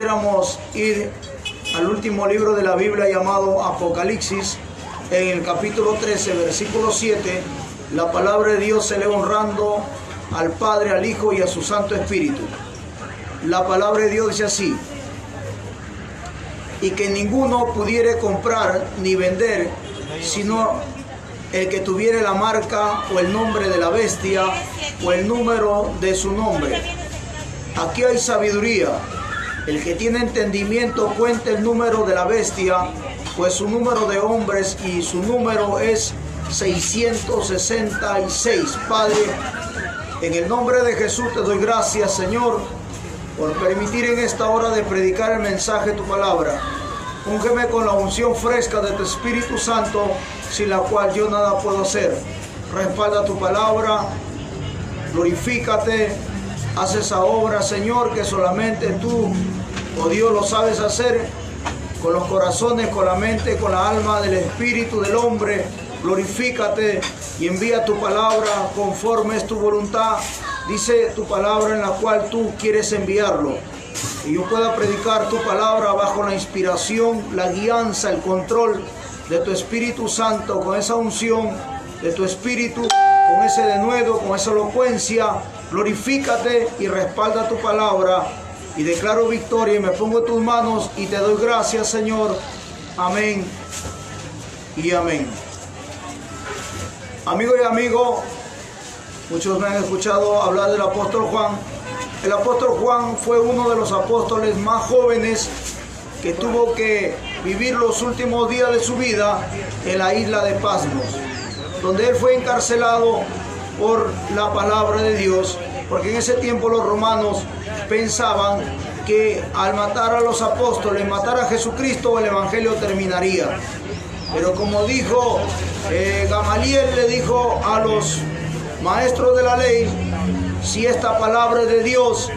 pudiéramos ir al último libro de la Biblia llamado Apocalipsis, en el capítulo 13, versículo 7, la palabra de Dios se lee honrando al Padre, al Hijo y a su Santo Espíritu. La palabra de Dios dice así: y que ninguno pudiere comprar ni vender, sino el que tuviere la marca o el nombre de la bestia o el número de su nombre. Aquí hay sabiduría. El que tiene entendimiento cuente el número de la bestia, pues su número de hombres y su número es 666. Padre, en el nombre de Jesús te doy gracias, Señor, por permitir en esta hora de predicar el mensaje de tu palabra. Úngeme con la unción fresca de tu Espíritu Santo, sin la cual yo nada puedo hacer. Respalda tu palabra, glorifícate, haz esa obra, Señor, que solamente tú, oh Dios, lo sabes hacer, con los corazones, con la mente, con la alma del espíritu del hombre. Glorifícate y envía tu palabra conforme es tu voluntad. Dice tu palabra en la cual tú quieres enviarlo. Y yo pueda predicar tu palabra bajo la inspiración, la guianza, el control de tu Espíritu Santo, con esa unción de tu Espíritu, con ese denuedo, con esa elocuencia. Glorifícate y respalda tu palabra. Y declaro victoria y me pongo en tus manos y te doy gracias, Señor. Amén y amén. Amigo y amigo, muchos me han escuchado hablar del apóstol Juan. El apóstol Juan fue uno de los apóstoles más jóvenes que tuvo que vivir los últimos días de su vida en la isla de Patmos, donde él fue encarcelado por la palabra de Dios, porque en ese tiempo los romanos pensaban que al matar a los apóstoles, matar a Jesucristo, el evangelio terminaría. Pero como dijo Gamaliel, le dijo a los maestros de la ley: si esta palabra es de Dios,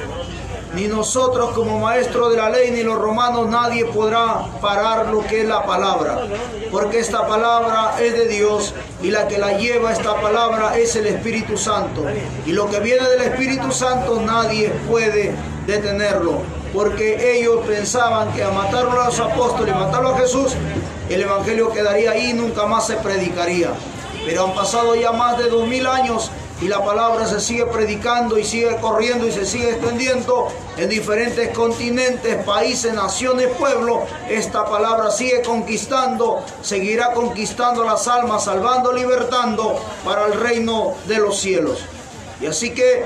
ni nosotros como maestros de la ley, ni los romanos, nadie podrá parar lo que es la palabra. Porque esta palabra es de Dios y la que la lleva esta palabra es el Espíritu Santo. Y lo que viene del Espíritu Santo nadie puede detenerlo. Porque ellos pensaban que a matar a los apóstoles, matarlo a Jesús, el evangelio quedaría ahí y nunca más se predicaría. Pero han pasado ya más de 2000 años y la palabra se sigue predicando y sigue corriendo y se sigue extendiendo en diferentes continentes, países, naciones, pueblos. Esta palabra sigue conquistando, seguirá conquistando las almas, salvando, libertando para el reino de los cielos. Y así que,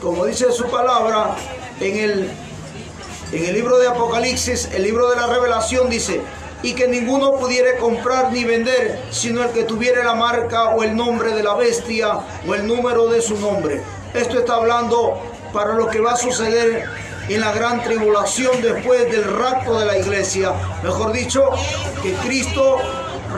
como dice su palabra, en el libro de Apocalipsis, el libro de la Revelación, dice: y que ninguno pudiera comprar ni vender, sino el que tuviera la marca o el nombre de la bestia o el número de su nombre. Esto está hablando para lo que va a suceder en la gran tribulación después del rapto de la iglesia. Mejor dicho, que Cristo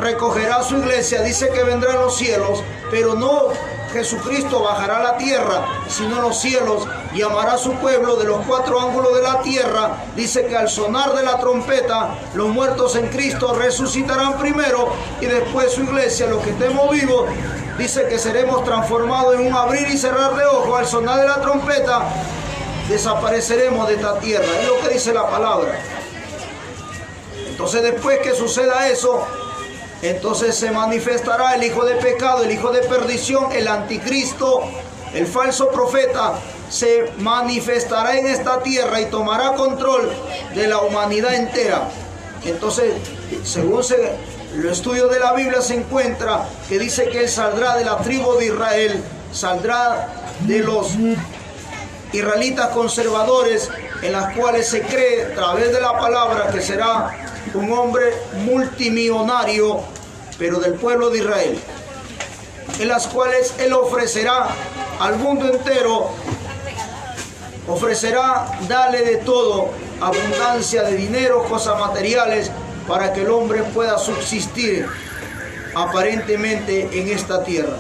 recogerá su iglesia, dice que vendrá a los cielos, pero no Jesucristo bajará a la tierra, sino a los cielos, y amará a su pueblo de los 4 ángulos de la tierra. Dice que al sonar de la trompeta, los muertos en Cristo resucitarán primero, y después su iglesia, los que estemos vivos, dice que seremos transformados en un abrir y cerrar de ojos. Al sonar de la trompeta, desapareceremos de esta tierra. Es lo que dice la palabra. Entonces, después que suceda eso, entonces se manifestará el hijo de pecado, el hijo de perdición, el anticristo, el falso profeta. Se manifestará en esta tierra y tomará control de la humanidad entera. Entonces, según el estudio de la Biblia, se encuentra que dice que él saldrá de la tribu de Israel, saldrá de los israelitas conservadores, en las cuales se cree a través de la palabra que será un hombre multimillonario, pero del pueblo de Israel, en las cuales él ofrecerá al mundo entero, ofrecerá darle de todo, abundancia de dinero, cosas materiales, para que el hombre pueda subsistir aparentemente en esta tierra.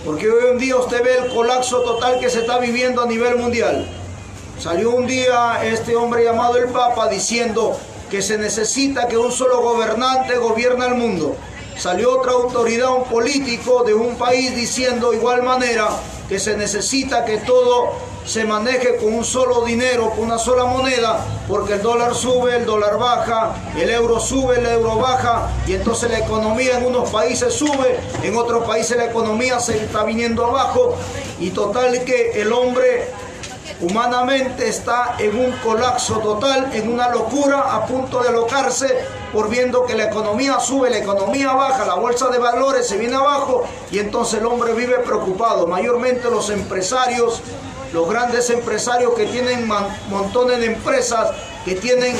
Porque hoy en día usted ve el colapso total que se está viviendo a nivel mundial. Salió un día este hombre llamado el Papa diciendo que se necesita que un solo gobernante gobierne el mundo. Salió otra autoridad, un político de un país, diciendo de igual manera que se necesita que todo se maneje con un solo dinero, con una sola moneda, porque el dólar sube, el dólar baja, el euro sube, el euro baja, y entonces la economía en unos países sube, en otros países la economía se está viniendo abajo, y total que el hombre humanamente está en un colapso total, en una locura, a punto de alocarse por viendo que la economía sube, la economía baja, la bolsa de valores se viene abajo, y entonces el hombre vive preocupado. Mayormente los empresarios, los grandes empresarios que tienen montones de empresas, que tienen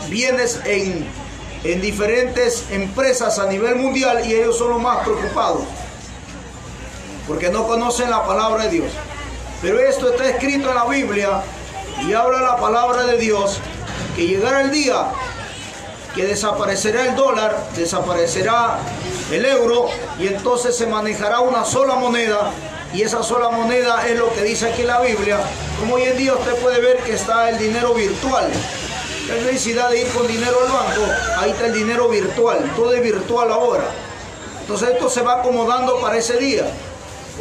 bienes en diferentes empresas a nivel mundial, y ellos son los más preocupados porque no conocen la palabra de Dios. Pero esto está escrito en la Biblia, y habla la palabra de Dios, que llegará el día que desaparecerá el dólar, desaparecerá el euro, y entonces se manejará una sola moneda, y esa sola moneda es lo que dice aquí la Biblia. Como hoy en día usted puede ver que está el dinero virtual. No hay necesidad de ir con dinero al banco, ahí está el dinero virtual, todo es virtual ahora. Entonces esto se va acomodando para ese día.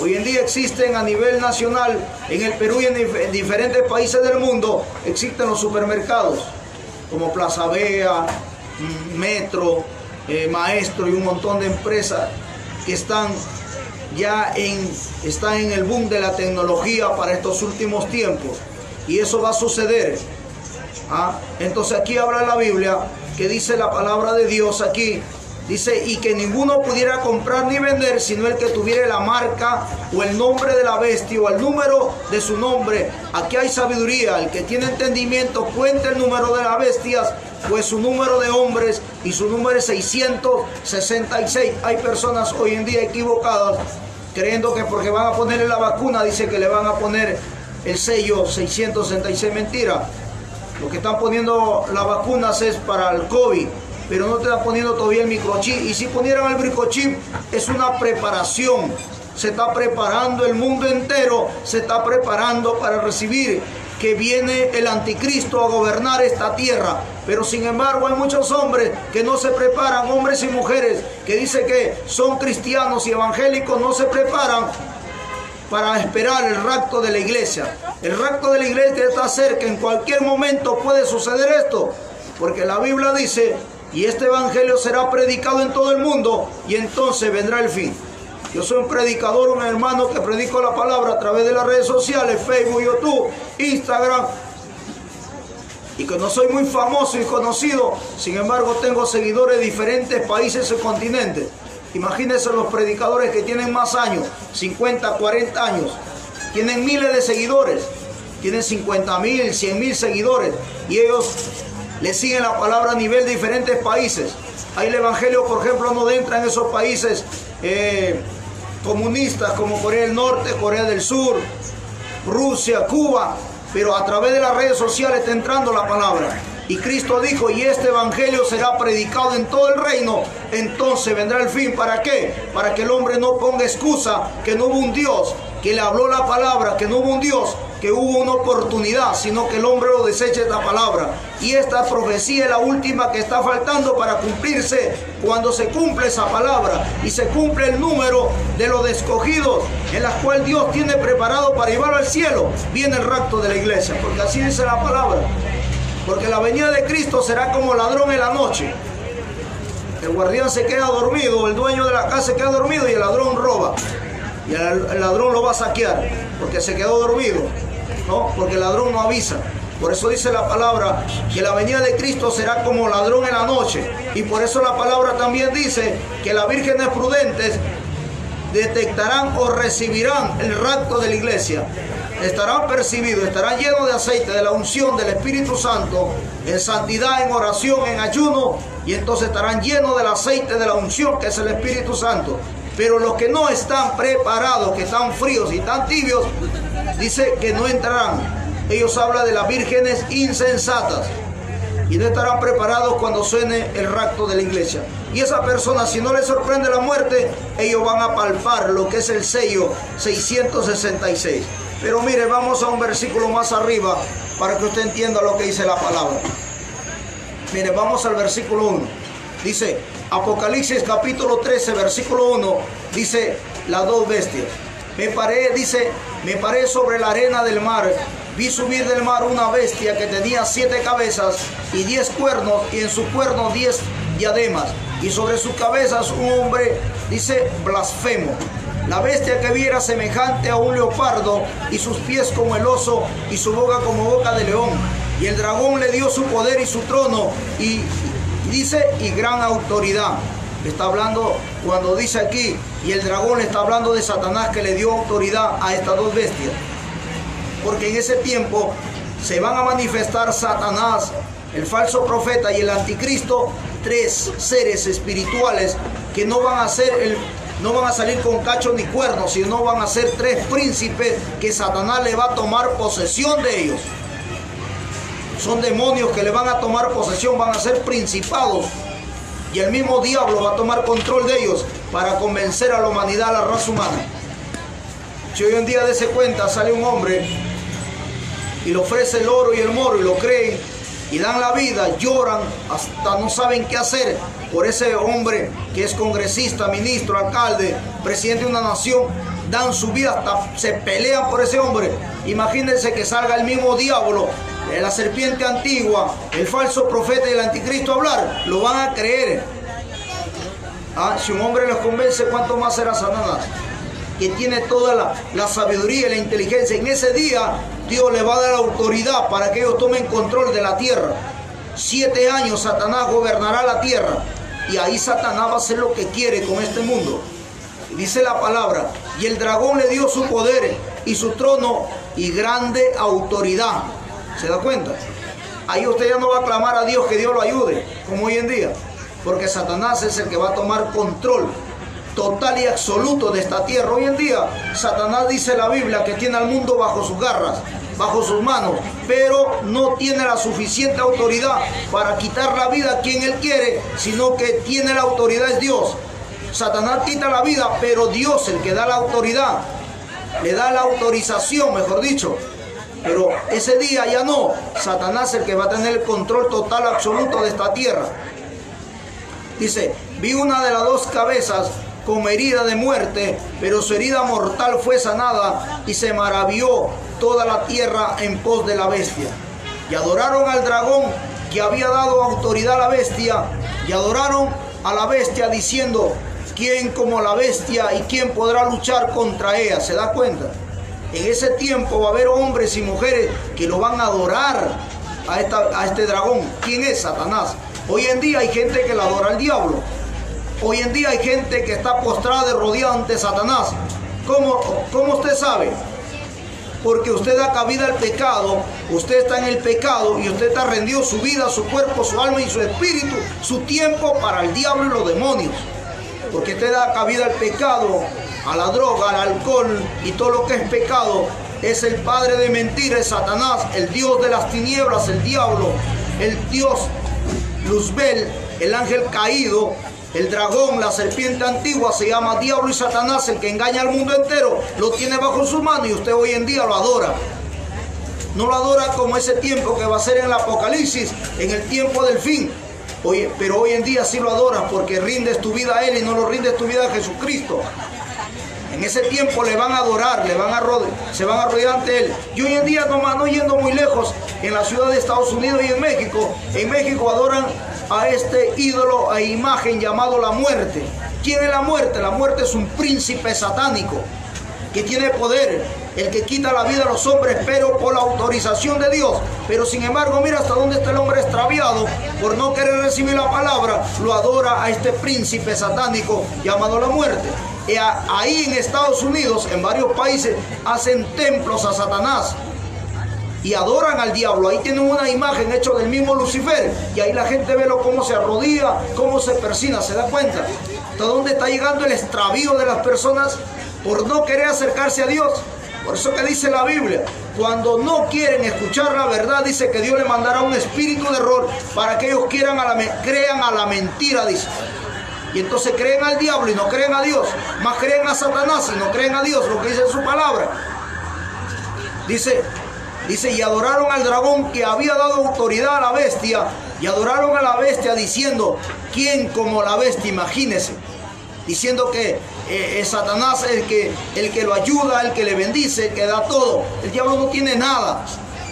Hoy en día existen a nivel nacional, en el Perú y en diferentes países del mundo, existen los supermercados, como Plaza Vea, Metro, Maestro, y un montón de empresas que están en el boom de la tecnología para estos últimos tiempos, y eso va a suceder. Entonces aquí habla la Biblia, que dice la palabra de Dios aquí, dice, y que ninguno pudiera comprar ni vender, sino el que tuviera la marca o el nombre de la bestia o el número de su nombre. Aquí hay sabiduría. El que tiene entendimiento cuenta el número de las bestias, pues su número de hombres y su número es 666. Hay personas hoy en día equivocadas, creyendo que porque van a ponerle la vacuna, dice que le van a poner el sello 666. Mentira. Lo que están poniendo las vacunas es para el COVID, pero no te están poniendo todavía el microchip. Y si ponieran el microchip, es una preparación. Se está preparando el mundo entero, se está preparando para recibir que viene el anticristo a gobernar esta tierra. Pero sin embargo hay muchos hombres que no se preparan, hombres y mujeres que dicen que son cristianos y evangélicos, no se preparan para esperar el rapto de la iglesia. El rapto de la iglesia está cerca, en cualquier momento puede suceder esto, porque la Biblia dice, y este evangelio será predicado en todo el mundo, y entonces vendrá el fin. Yo soy un predicador, un hermano que predico la palabra a través de las redes sociales, Facebook, YouTube, Instagram, y que no soy muy famoso y conocido, sin embargo tengo seguidores de diferentes países y continentes. Imagínense los predicadores que tienen más años, 50, 40 años, tienen miles de seguidores, tienen 50.000, 100.000 seguidores, y ellos le siguen la palabra a nivel de diferentes países. Ahí el evangelio, por ejemplo, no entra en esos países comunistas como Corea del Norte, Corea del Sur, Rusia, Cuba, pero a través de las redes sociales está entrando la palabra. Y Cristo dijo, y este evangelio será predicado en todo el reino, entonces vendrá el fin. ¿Para qué? Para que el hombre no ponga excusa que no hubo un Dios que le habló la palabra, que no hubo un Dios, que hubo una oportunidad, sino que el hombre lo deseche esta palabra. Y esta profecía es la última que está faltando para cumplirse. Cuando se cumple esa palabra y se cumple el número de los escogidos, en las cuales Dios tiene preparado para llevarlo al cielo, viene el rapto de la iglesia, porque así dice la palabra. Porque la venida de Cristo será como ladrón en la noche. El guardián se queda dormido, el dueño de la casa se queda dormido, y el ladrón roba. Y el ladrón lo va a saquear porque se quedó dormido, ¿no? Porque el ladrón no avisa. Por eso dice la palabra que la venida de Cristo será como ladrón en la noche. Y por eso la palabra también dice que las vírgenes prudentes detectarán o recibirán el rapto de la iglesia. Estarán percibidos, estarán llenos de aceite, de la unción del Espíritu Santo, en santidad, en oración, en ayuno, y entonces estarán llenos del aceite de la unción, que es el Espíritu Santo. Pero los que no están preparados, que están fríos y están tibios, dice que no entrarán. Ellos hablan de las vírgenes insensatas, y no estarán preparados cuando suene el rapto de la iglesia. Y esa persona, si no les sorprende la muerte, ellos van a palpar lo que es el sello 666. Pero mire, vamos a un versículo más arriba para que usted entienda lo que dice la palabra. Mire, vamos al versículo 1. Dice, Apocalipsis capítulo 13, versículo 1, dice, las dos bestias. Me paré, dice, me paré sobre la arena del mar, vi subir del mar una bestia que tenía 7 cabezas y 10 cuernos, y en sus cuernos 10 diademas, y sobre sus cabezas un hombre, dice, blasfemo. La bestia que vi era semejante a un leopardo, y sus pies como el oso, y su boca como boca de león. Y el dragón le dio su poder y su trono, y dice, y gran autoridad. Está hablando, cuando dice aquí, y el dragón le está hablando de Satanás, que le dio autoridad a estas dos bestias. Porque en ese tiempo se van a manifestar Satanás, el falso profeta y el anticristo, 3 seres espirituales que no van a salir con cacho ni cuernos, sino van a ser 3 príncipes que Satanás le va a tomar posesión de ellos. Son demonios que le van a tomar posesión, van a ser principados, y el mismo diablo va a tomar control de ellos para convencer a la humanidad, a la raza humana. Si hoy en día de cuenta sale un hombre y le ofrece el oro y el moro y lo creen y dan la vida, lloran, hasta no saben qué hacer por ese hombre que es congresista, ministro, alcalde, presidente de una nación, dan su vida, hasta se pelean por ese hombre. Imagínense que salga el mismo diablo, la serpiente antigua, el falso profeta y el anticristo a hablar, lo van a creer. Si un hombre los convence, ¿cuánto más será Satanás? Que tiene toda la sabiduría y la inteligencia. En ese día Dios le va a dar la autoridad para que ellos tomen control de la tierra. 7 años Satanás gobernará la tierra, y ahí Satanás va a hacer lo que quiere con este mundo. Dice la palabra, y el dragón le dio su poder y su trono y grande autoridad. ¿Se da cuenta? Ahí usted ya no va a clamar a Dios que Dios lo ayude, como hoy en día, porque Satanás es el que va a tomar control total y absoluto de esta tierra. Hoy en día Satanás, dice la Biblia, que tiene al mundo bajo sus garras, bajo sus manos, pero no tiene la suficiente autoridad para quitar la vida a quien él quiere, sino que tiene la autoridad es Dios. Satanás quita la vida, pero Dios, el que da la autoridad, le da la autorización, mejor dicho. Pero ese día ya no, Satanás es el que va a tener el control total absoluto de esta tierra. Dice, vi una de las 2 cabezas como herida de muerte, pero su herida mortal fue sanada, y se maravilló toda la tierra en pos de la bestia. Y adoraron al dragón que había dado autoridad a la bestia, y adoraron a la bestia diciendo, ¿quién como la bestia y quién podrá luchar contra ella? ¿Se da cuenta? En ese tiempo va a haber hombres y mujeres que lo van a adorar a este dragón. ¿Quién es? Satanás. Hoy en día hay gente que le adora al diablo. Hoy en día hay gente que está postrada de rodillas ante Satanás. ¿Cómo usted sabe? Porque usted da cabida al pecado, usted está en el pecado y usted está rendido su vida, su cuerpo, su alma y su espíritu, su tiempo para el diablo y los demonios. Porque usted da cabida al pecado, a la droga, al alcohol y todo lo que es pecado. Es el padre de mentiras, es Satanás, el dios de las tinieblas, el diablo, el dios Luzbel, el ángel caído, el dragón, la serpiente antigua, se llama diablo y Satanás, el que engaña al mundo entero, lo tiene bajo su mano y usted hoy en día lo adora. No lo adora como ese tiempo que va a ser en el Apocalipsis, en el tiempo del fin. Pero hoy en día sí lo adoras porque rindes tu vida a Él y no lo rindes tu vida a Jesucristo. En ese tiempo le van a adorar, se van a rodear ante Él. Y hoy en día, no yendo muy lejos, en la ciudad de Estados Unidos y en México adoran a este ídolo, a imagen llamado la muerte. ¿Quién es la muerte? La muerte es un príncipe satánico que tiene poder, el que quita la vida a los hombres, pero por la autorización de Dios. Pero sin embargo, mira hasta dónde está el hombre extraviado, por no querer recibir la palabra, lo adora a este príncipe satánico llamado la muerte. Y ahí en Estados Unidos, en varios países, hacen templos a Satanás y adoran al diablo. Ahí tienen una imagen hecha del mismo Lucifer, y ahí la gente ve cómo se arrodilla, cómo se persina. ¿Se da cuenta? ¿Hasta dónde está llegando el extravío de las personas por no querer acercarse a Dios? Por eso que dice la Biblia, cuando no quieren escuchar la verdad, dice que Dios le mandará un espíritu de error para que ellos crean a la mentira, dice. Y entonces creen al diablo y no creen a Dios, más creen a Satanás y no creen a Dios, lo que dice en su palabra. Dice, y adoraron al dragón que había dado autoridad a la bestia, y adoraron a la bestia diciendo, ¿quién como la bestia? Imagínese, diciendo que es Satanás el que lo ayuda, el que le bendice, el que da todo. El diablo no tiene nada.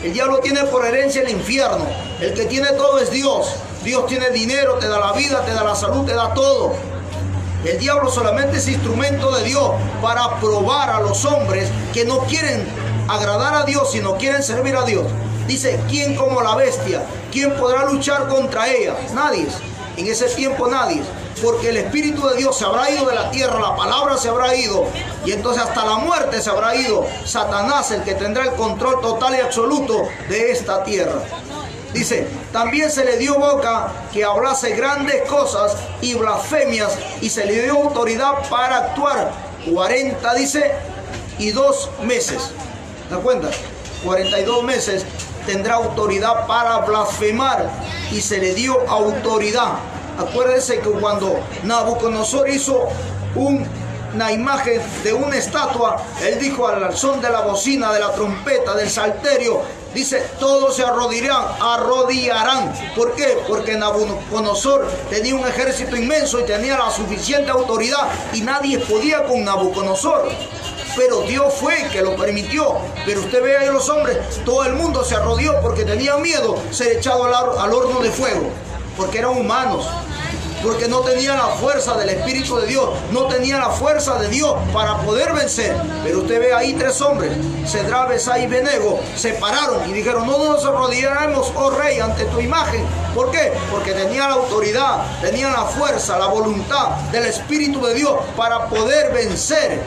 El diablo tiene por herencia el infierno. El que tiene todo es Dios. Dios tiene dinero, te da la vida, te da la salud, te da todo. El diablo solamente es instrumento de Dios para probar a los hombres que no quieren agradar a Dios, sino quieren servir a Dios. Dice, ¿quién como la bestia? ¿Quién podrá luchar contra ella? Nadie. En ese tiempo nadie. Porque el Espíritu de Dios se habrá ido de la tierra, la palabra se habrá ido. Y entonces hasta la muerte se habrá ido. Satanás, el que tendrá el control total y absoluto de esta tierra. Dice, también se le dio boca que hablase grandes cosas y blasfemias, y se le dio autoridad para actuar 40, dice, y 2 meses. ¿Te das cuenta? 42 meses tendrá autoridad para blasfemar, y se le dio autoridad. Acuérdense que cuando Nabucodonosor hizo una imagen de una estatua, él dijo al son de la bocina, de la trompeta, del salterio, dice, todos se arrodillarán. ¿Por qué? Porque Nabucodonosor tenía un ejército inmenso y tenía la suficiente autoridad y nadie podía con Nabucodonosor. Pero Dios fue el que lo permitió. Pero usted ve ahí los hombres, todo el mundo se arrodilló porque tenía miedo ser echado al horno de fuego, porque eran humanos, porque no tenían la fuerza del Espíritu de Dios, no tenían la fuerza de Dios para poder vencer. Pero usted ve ahí 3 hombres, Cedrá, Besá y Benego, se pararon y dijeron, no nos arrodillaremos, oh rey, ante tu imagen. ¿Por qué? Porque tenían la autoridad, tenían la fuerza, la voluntad del Espíritu de Dios para poder vencer.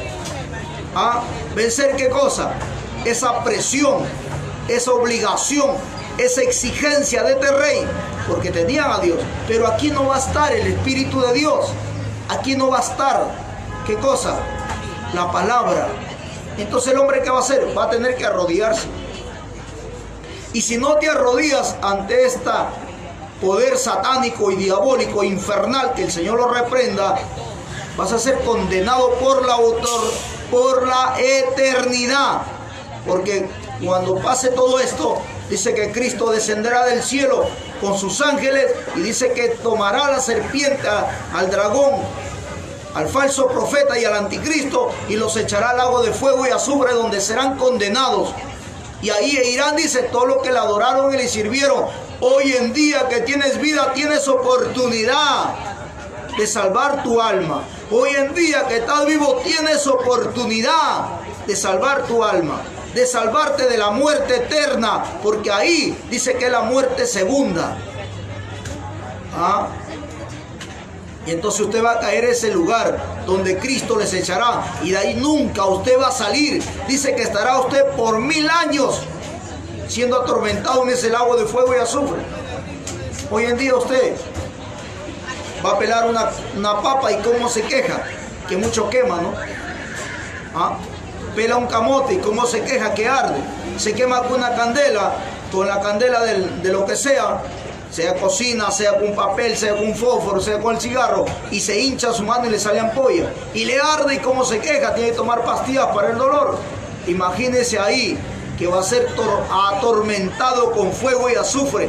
¿Ah? ¿Vencer qué cosa? Esa presión, esa obligación, esa exigencia de este rey, porque tenían a Dios. Pero aquí no va a estar el Espíritu de Dios. Aquí no va a estar, ¿qué cosa? La palabra. Entonces el hombre, ¿qué va a hacer? Va a tener que arrodillarse. Y si no te arrodillas ante este poder satánico y diabólico, infernal, que el Señor lo reprenda, vas a ser condenado por la eternidad. Porque cuando pase todo esto, dice que Cristo descenderá del cielo con sus ángeles y dice que tomará la serpiente, al dragón, al falso profeta y al anticristo, y los echará al lago de fuego y azufre, donde serán condenados. Y ahí irán, dice, todos los que le adoraron y le sirvieron. Hoy en día que tienes vida, tienes oportunidad de salvar tu alma. Hoy en día que estás vivo, tienes oportunidad de salvar tu alma, de salvarte de la muerte eterna, porque ahí dice que es la muerte segunda. ¿Ah? Y entonces usted va a caer en ese lugar donde Cristo les echará, y de ahí nunca usted va a salir. Dice que estará usted por 1000 años siendo atormentado en ese lago de fuego y azufre. Hoy en día usted va a pelar una papa y cómo se queja, que mucho quema, ¿no? ¿Ah? Pela un camote y cómo se queja que arde. Se quema con una candela, con la candela de lo que sea cocina, sea con papel, sea con fósforo, sea con el cigarro, y se hincha su mano y le sale ampolla. Y le arde y cómo se queja, tiene que tomar pastillas para el dolor. Imagínese ahí que va a ser atormentado con fuego y azufre.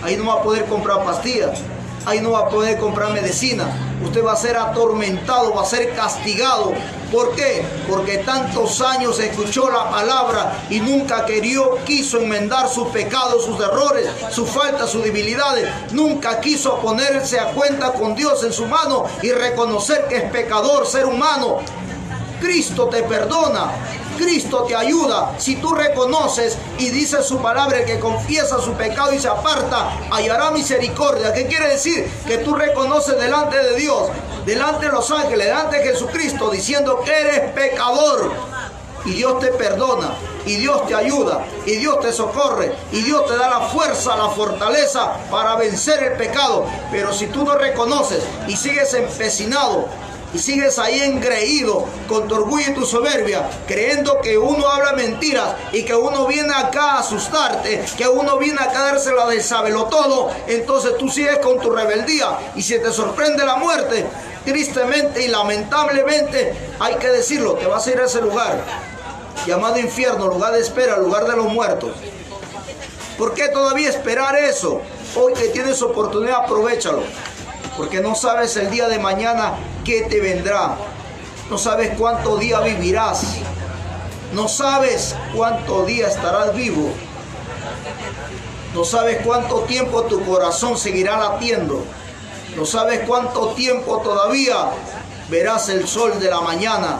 Ahí no va a poder comprar pastillas. Ahí no va a poder comprar medicina. Usted va a ser atormentado, va a ser castigado. ¿Por qué? Porque tantos años escuchó la palabra y nunca quiso enmendar sus pecados, sus errores, sus faltas, sus debilidades. Nunca quiso ponerse a cuenta con Dios en su mano y reconocer que es pecador, ser humano. Cristo te perdona. Cristo te ayuda. Si tú reconoces y dices su palabra, el que confiesa su pecado y se aparta, hallará misericordia. ¿Qué quiere decir? Que tú reconoces delante de Dios, delante de los ángeles, delante de Jesucristo, diciendo que eres pecador. Y Dios te perdona, y Dios te ayuda, y Dios te socorre, y Dios te da la fuerza, la fortaleza para vencer el pecado. Pero si tú no reconoces y sigues empecinado, y sigues ahí engreído con tu orgullo y tu soberbia, creyendo que uno habla mentiras y que uno viene acá a asustarte, que uno viene acá a dársela de sabelotodo, entonces tú sigues con tu rebeldía. Y si te sorprende la muerte, tristemente y lamentablemente, hay que decirlo, te vas a ir a ese lugar llamado infierno, lugar de espera, lugar de los muertos. ¿Por qué todavía esperar eso? Hoy que tienes oportunidad, aprovéchalo, porque no sabes el día de mañana qué te vendrá. No sabes cuánto día vivirás. No sabes cuánto día estarás vivo. No sabes cuánto tiempo tu corazón seguirá latiendo. No sabes cuánto tiempo todavía verás el sol de la mañana.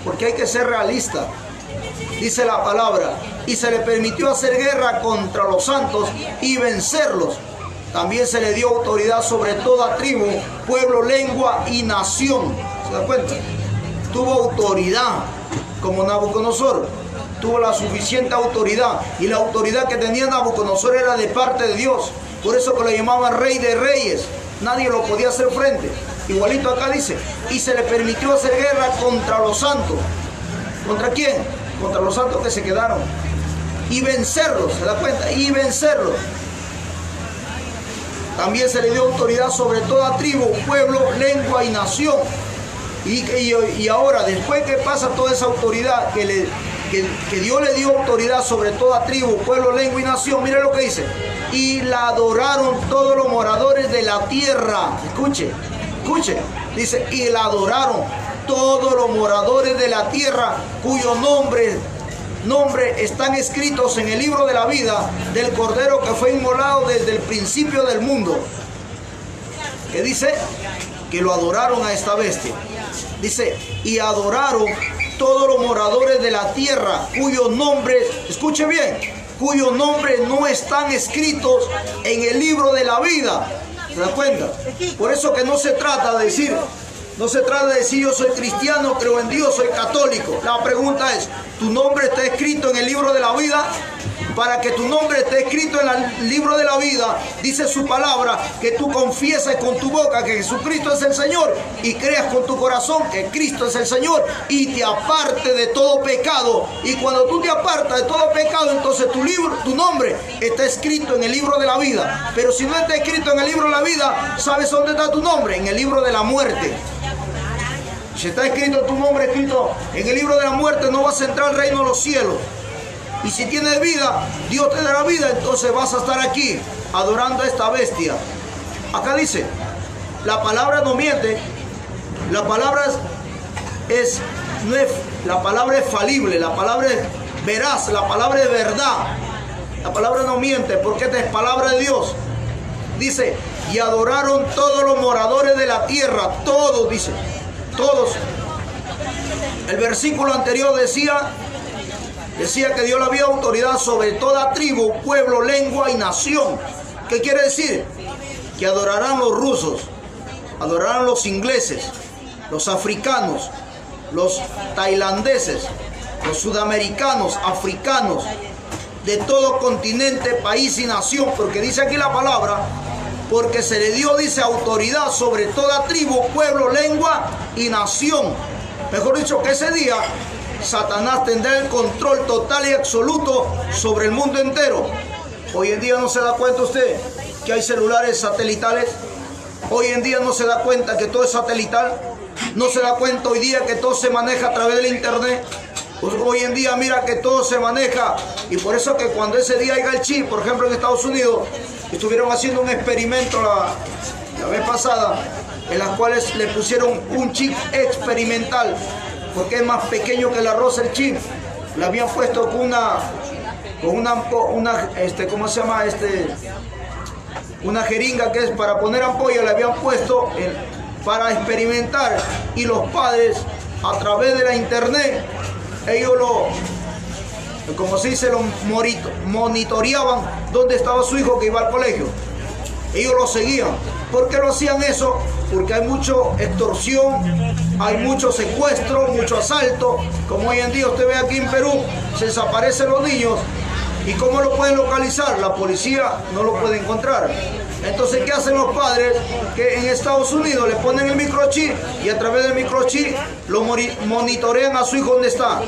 Porque hay que ser realista. Dice la palabra, y se le permitió hacer guerra contra los santos y vencerlos. También se le dio autoridad sobre toda tribu, pueblo, lengua y nación. ¿Se da cuenta? Tuvo autoridad como Nabucodonosor. Tuvo la suficiente autoridad. Y la autoridad que tenía Nabucodonosor era de parte de Dios. Por eso que lo llamaban rey de reyes. Nadie lo podía hacer frente. Igualito acá dice, y se le permitió hacer guerra contra los santos. ¿Contra quién? Contra los santos que se quedaron. Y vencerlos, ¿se da cuenta? Y vencerlos. También se le dio autoridad sobre toda tribu, pueblo, lengua y nación. Y ahora, después que pasa toda esa autoridad, que Dios le dio autoridad sobre toda tribu, pueblo, lengua y nación, mire lo que dice. Y la adoraron todos los moradores de la tierra. Escuche, escuche. Dice, y la adoraron todos los moradores de la tierra, cuyos nombres están escritos en el libro de la vida del Cordero que fue inmolado desde el principio del mundo. ¿Qué dice? Que lo adoraron a esta bestia. Dice, y adoraron todos los moradores de la tierra, cuyos nombres, escuche bien, cuyos nombres no están escritos en el libro de la vida. ¿Se da cuenta? Por eso que no se trata de decir yo soy cristiano, creo en Dios, soy católico. La pregunta es, ¿tu nombre está escrito en el libro de la vida? Para que tu nombre esté escrito en el libro de la vida, dice su palabra, que tú confieses con tu boca que Jesucristo es el Señor y creas con tu corazón que Cristo es el Señor y te aparte de todo pecado. Y cuando tú te apartas de todo pecado, entonces tu nombre está escrito en el libro de la vida. Pero si no está escrito en el libro de la vida, ¿sabes dónde está tu nombre? En el libro de la muerte. Si está escrito tu nombre escrito en el libro de la muerte, no vas a entrar al reino de los cielos. Y si tienes vida, Dios te dará vida, entonces vas a estar aquí adorando a esta bestia. Acá dice, la palabra no miente, la palabra es falible, la palabra es veraz, la palabra es verdad. La palabra no miente porque esta es palabra de Dios. Dice, y adoraron todos los moradores de la tierra, todos, dice, todos. El versículo anterior decía que Dios le había autoridad sobre toda tribu, pueblo, lengua y nación. ¿Qué quiere decir? Que adorarán los rusos, adorarán los ingleses, los africanos, los tailandeses, los sudamericanos, africanos, de todo continente, país y nación, porque dice aquí la palabra, porque se le dio, dice, autoridad sobre toda tribu, pueblo, lengua y nación. Mejor dicho, que ese día Satanás tendrá el control total y absoluto sobre el mundo entero. Hoy en día no se da cuenta usted que hay celulares satelitales. Hoy en día no se da cuenta que todo es satelital. No se da cuenta hoy día que todo se maneja a través del internet. Pues hoy en día mira que todo se maneja. Y por eso que cuando ese día haya el chip, por ejemplo en Estados Unidos, estuvieron haciendo un experimento la vez pasada, en las cuales le pusieron un chip experimental, porque es más pequeño que el arroz el chip. Le habían puesto con ¿cómo se llama? Una jeringa que es para poner ampolla, le habían puesto para experimentar, y los padres a través de la internet, ellos como se dice, lo monitoreaban dónde estaba su hijo que iba al colegio. Ellos lo seguían. ¿Por qué lo hacían eso? Porque hay mucha extorsión, hay mucho secuestro, mucho asalto. Como hoy en día usted ve aquí en Perú, se desaparecen los niños. ¿Y cómo lo pueden localizar? La policía no lo puede encontrar. Entonces, ¿qué hacen los padres? Que en Estados Unidos le ponen el microchip y a través del microchip lo monitorean a su hijo dónde está.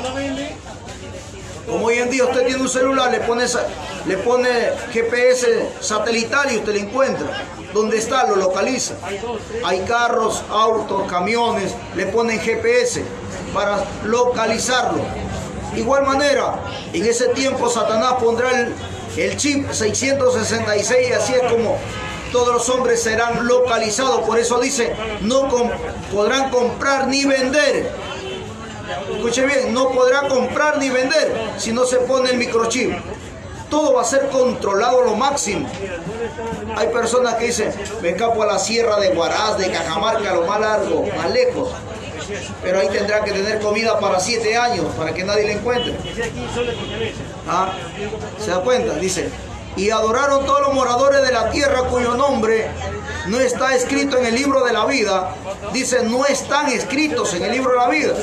Como hoy en día usted tiene un celular, le pone GPS satelital y usted lo encuentra. ¿Dónde está? Lo localiza. Hay carros, autos, camiones, le ponen GPS para localizarlo. Igual manera, en ese tiempo Satanás pondrá el chip 666, y así es todos los hombres serán localizados. Por eso dice, no podrán comprar ni vender. Escuche bien, no podrán comprar ni vender si no se pone el microchip. Todo va a ser controlado a lo máximo. Hay personas que dicen, me escapo a la sierra de Huaraz, de Cajamarca, lo más largo, más lejos. Pero ahí tendrá que tener comida para 7 años, para que nadie le encuentre. ¿Ah? ¿Se da cuenta? Dice, y adoraron todos los moradores de la tierra cuyo nombre no está escrito en el libro de la vida. Dice, no están escritos en el libro de la vida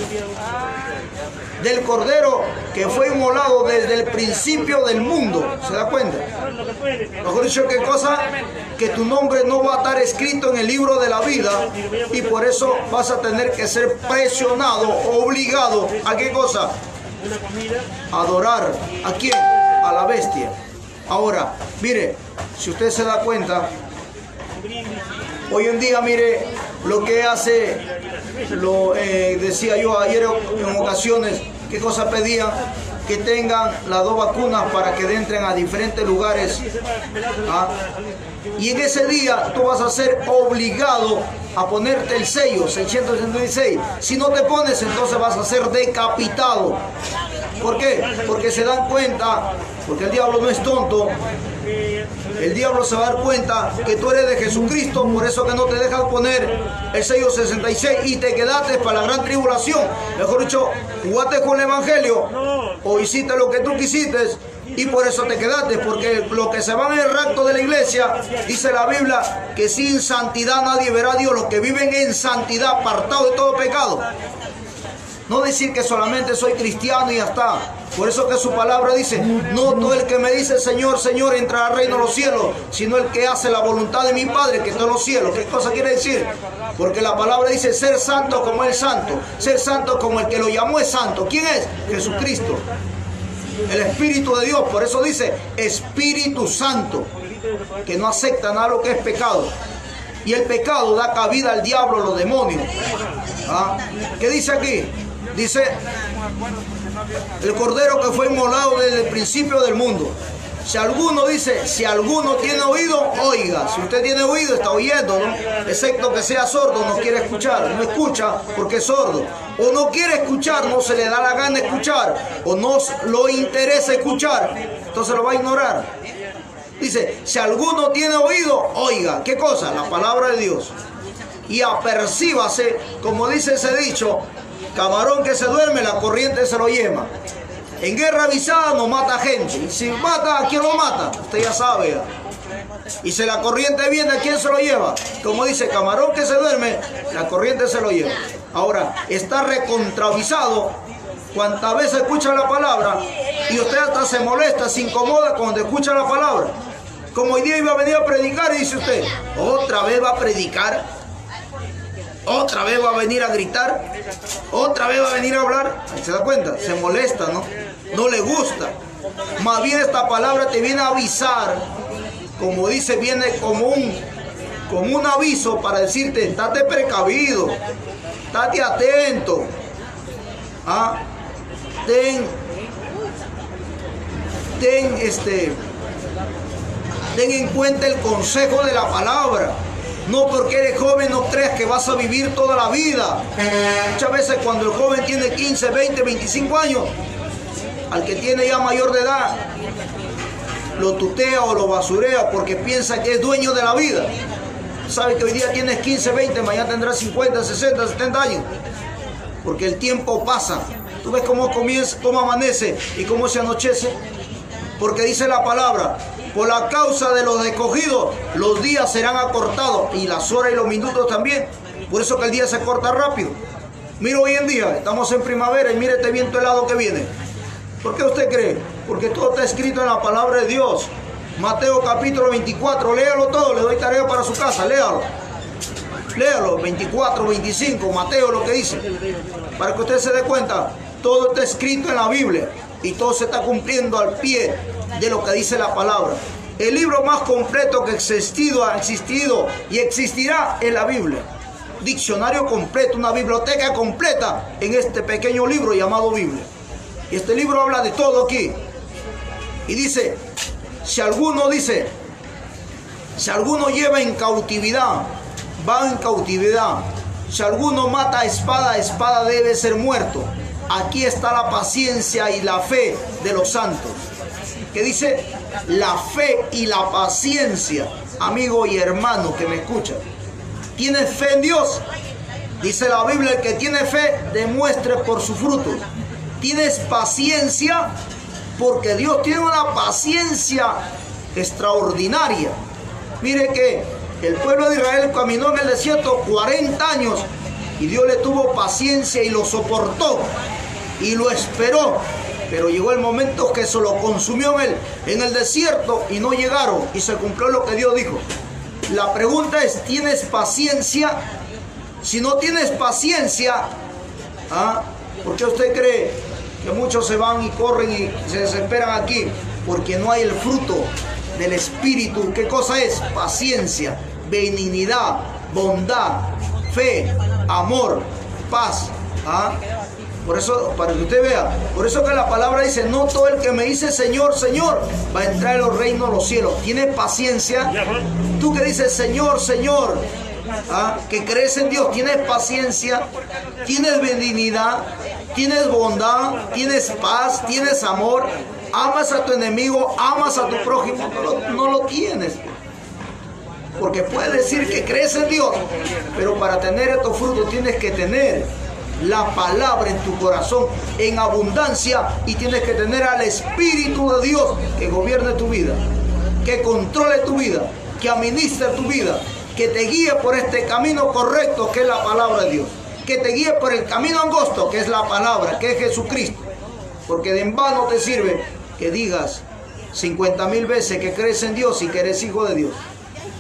del Cordero que fue inmolado desde el principio del mundo. ¿Se da cuenta? Mejor dicho, ¿qué cosa? Que tu nombre no va a estar escrito en el libro de la vida, y por eso vas a tener que ser presionado, obligado. ¿A qué cosa? A adorar. ¿A quién? A la bestia. Ahora, mire, si usted se da cuenta, hoy en día, mire, lo que hace, decía yo ayer en ocasiones, ¿qué cosa pedían? Que tengan las 2 vacunas para que entren a diferentes lugares. ¿Ah? Y en ese día tú vas a ser obligado a ponerte el sello 666. Si no te pones, entonces vas a ser decapitado. ¿Por qué? Porque se dan cuenta, porque el diablo no es tonto. El diablo se va a dar cuenta que tú eres de Jesucristo, por eso que no te dejas poner el sello 66 y te quedaste para la gran tribulación. Mejor dicho, jugaste con el evangelio o hiciste lo que tú quisiste y por eso te quedaste, porque lo que se van en el rapto de la iglesia, dice la Biblia, que sin santidad nadie verá a Dios. Los que viven en santidad, apartados de todo pecado. No decir que solamente soy cristiano y ya está. Por eso que su palabra dice, no todo el que me dice Señor, Señor entrará al reino de los cielos, sino el que hace la voluntad de mi Padre que está en los cielos. ¿Qué cosa quiere decir? Porque la palabra dice ser santo como el santo, ser santo como el que lo llamó es santo. ¿Quién es? Jesucristo, el Espíritu de Dios. Por eso dice Espíritu Santo, que no acepta nada lo que es pecado. Y el pecado da cabida al diablo, a los demonios. ¿Ah? ¿Qué dice aquí? Dice, el Cordero que fue inmolado desde el principio del mundo. Si alguno dice, si alguno tiene oído, oiga. Si usted tiene oído, está oyendo, ¿no? Excepto que sea sordo, no quiere escuchar. No escucha porque es sordo. O no quiere escuchar, no se le da la gana de escuchar. O no lo interesa escuchar. Entonces lo va a ignorar. Dice, si alguno tiene oído, oiga. ¿Qué cosa? La palabra de Dios. Y apercíbase, como dice ese dicho, camarón que se duerme, la corriente se lo lleva. En guerra avisada no mata gente. Y si mata, ¿a quién lo mata? Usted ya sabe. ¿Ya? Y si la corriente viene, ¿a quién se lo lleva? Como dice, camarón que se duerme, la corriente se lo lleva. Ahora, está recontravisado. Cuantas veces escucha la palabra, y usted hasta se molesta, se incomoda cuando escucha la palabra. Como hoy día iba a venir a predicar y dice usted, ¿otra vez va a predicar? ¿Otra vez va a venir a gritar? ¿Otra vez va a venir a hablar? ¿Se da cuenta? Se molesta, ¿no? No le gusta. Más bien esta palabra te viene a avisar, como dice, viene como un aviso para decirte, estate precavido, estate atento. ¿Ah? Ten en cuenta el consejo de la palabra. No porque eres joven no creas que vas a vivir toda la vida. Muchas veces cuando el joven tiene 15, 20, 25 años, al que tiene ya mayor de edad, lo tutea o lo basurea porque piensa que es dueño de la vida. Sabes que hoy día tienes 15, 20, mañana tendrás 50, 60, 70 años. Porque el tiempo pasa. ¿Tú ves cómo comienza, cómo amanece y cómo se anochece? Porque dice la palabra, por la causa de los escogidos, los días serán acortados y las horas y los minutos también. Por eso que el día se corta rápido. Mira hoy en día, estamos en primavera y mire este viento helado que viene. ¿Por qué usted cree? Porque todo está escrito en la palabra de Dios. Mateo capítulo 24, léalo todo, le doy tarea para su casa, léalo. Léalo, 24, 25, Mateo lo que dice. Para que usted se dé cuenta, todo está escrito en la Biblia. Y todo se está cumpliendo al pie de lo que dice la palabra. El libro más completo que ha existido y existirá es la Biblia. Diccionario completo, una biblioteca completa en este pequeño libro llamado Biblia. Y este libro habla de todo aquí. Y dice, si alguno dice, Si alguno lleva en cautividad, va en cautividad. Si alguno mata a espada, espada debe ser muerto. Aquí está la paciencia y la fe de los santos. ¿Qué dice? La fe y la paciencia, amigo y hermano que me escucha. ¿Tienes fe en Dios? Dice la Biblia, el que tiene fe, demuestre por su fruto. ¿Tienes paciencia? Porque Dios tiene una paciencia extraordinaria. Mire que el pueblo de Israel caminó en el desierto 40 años y Dios le tuvo paciencia y lo soportó y lo esperó. Pero llegó el momento que se lo consumió en el desierto y no llegaron y se cumplió lo que Dios dijo. La pregunta es, ¿tienes paciencia? Si no tienes paciencia, ¿por qué usted cree que muchos se van y corren y se desesperan aquí? Porque no hay el fruto del Espíritu. ¿Qué cosa es? Paciencia, benignidad, bondad, fe, amor, paz. Por eso, para que usted vea, por eso que la palabra dice, no todo el que me dice Señor, Señor, va a entrar en los reinos de los cielos. ¿Tienes paciencia? Tú que dices Señor, Señor, que crees en Dios, ¿tienes paciencia? ¿Tienes benignidad? ¿Tienes bondad? ¿Tienes paz? ¿Tienes amor? ¿Amas a tu enemigo? ¿Amas a tu prójimo? No lo tienes. Porque puedes decir que crees en Dios, pero para tener estos frutos tienes que tener la palabra en tu corazón en abundancia y tienes que tener al Espíritu de Dios que gobierne tu vida, que controle tu vida, que administre tu vida, que te guíe por este camino correcto que es la palabra de Dios, que te guíe por el camino angosto que es la palabra, que es Jesucristo. Porque de en vano te sirve que digas 50,000 veces que crees en Dios y que eres hijo de Dios.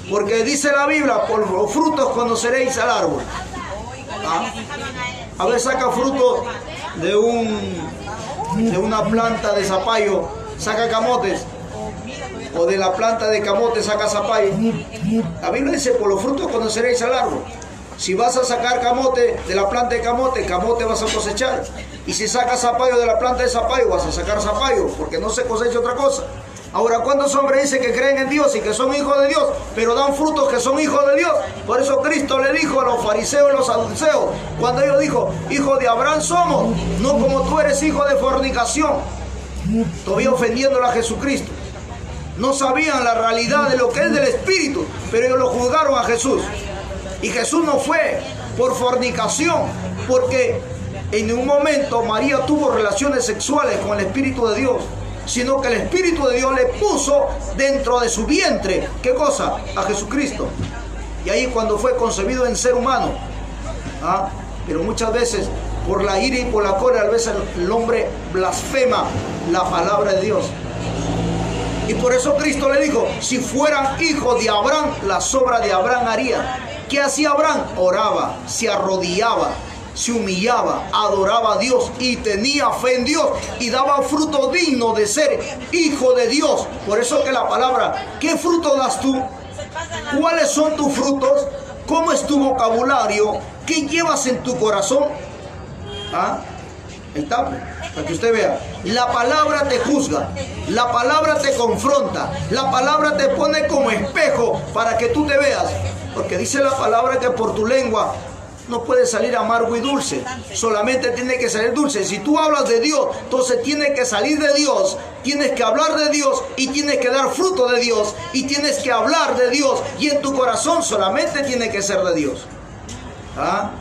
Porque dice la Biblia, por los frutos conoceréis al árbol. A ver, saca fruto de una planta de zapallo, saca camotes. O de la planta de camote saca zapallo. La Biblia dice, por los frutos conoceréis al árbol. Si vas a sacar camote de la planta de camote, camote vas a cosechar. Y si sacas zapallo de la planta de zapallo, vas a sacar zapallo, porque no se cosecha otra cosa. Ahora, ¿cuántos hombres dicen que creen en Dios y que son hijos de Dios, pero dan frutos que son hijos de Dios? Por eso Cristo le dijo a los fariseos y los saduceos, cuando ellos dijo, hijos de Abraham somos, no como tú eres hijo de fornicación, todavía ofendiéndole a Jesucristo. No sabían la realidad de lo que es del Espíritu, pero ellos lo juzgaron a Jesús. Y Jesús no fue por fornicación, porque en un momento María tuvo relaciones sexuales con el Espíritu de Dios, sino que el Espíritu de Dios le puso dentro de su vientre, ¿qué cosa? A Jesucristo. Y ahí cuando fue concebido en ser humano. Pero muchas veces, por la ira y por la cólera, a veces el hombre blasfema la palabra de Dios. Y por eso Cristo le dijo, si fueran hijos de Abraham, las obras de Abraham haría. ¿Qué hacía Abraham? Oraba, se arrodillaba, se humillaba, adoraba a Dios y tenía fe en Dios y daba fruto digno de ser hijo de Dios. Por eso que la palabra, ¿qué fruto das tú? ¿Cuáles son tus frutos? ¿Cómo es tu vocabulario? ¿Qué llevas en tu corazón? El tape, para que usted vea. La palabra te juzga, la palabra te confronta, la palabra te pone como espejo para que tú te veas. Porque dice la palabra que por tu lengua no puede salir amargo y dulce, solamente tiene que salir dulce. Si tú hablas de Dios, entonces tiene que salir de Dios, tienes que hablar de Dios y tienes que dar fruto de Dios y tienes que hablar de Dios y en tu corazón solamente tiene que ser de Dios. Para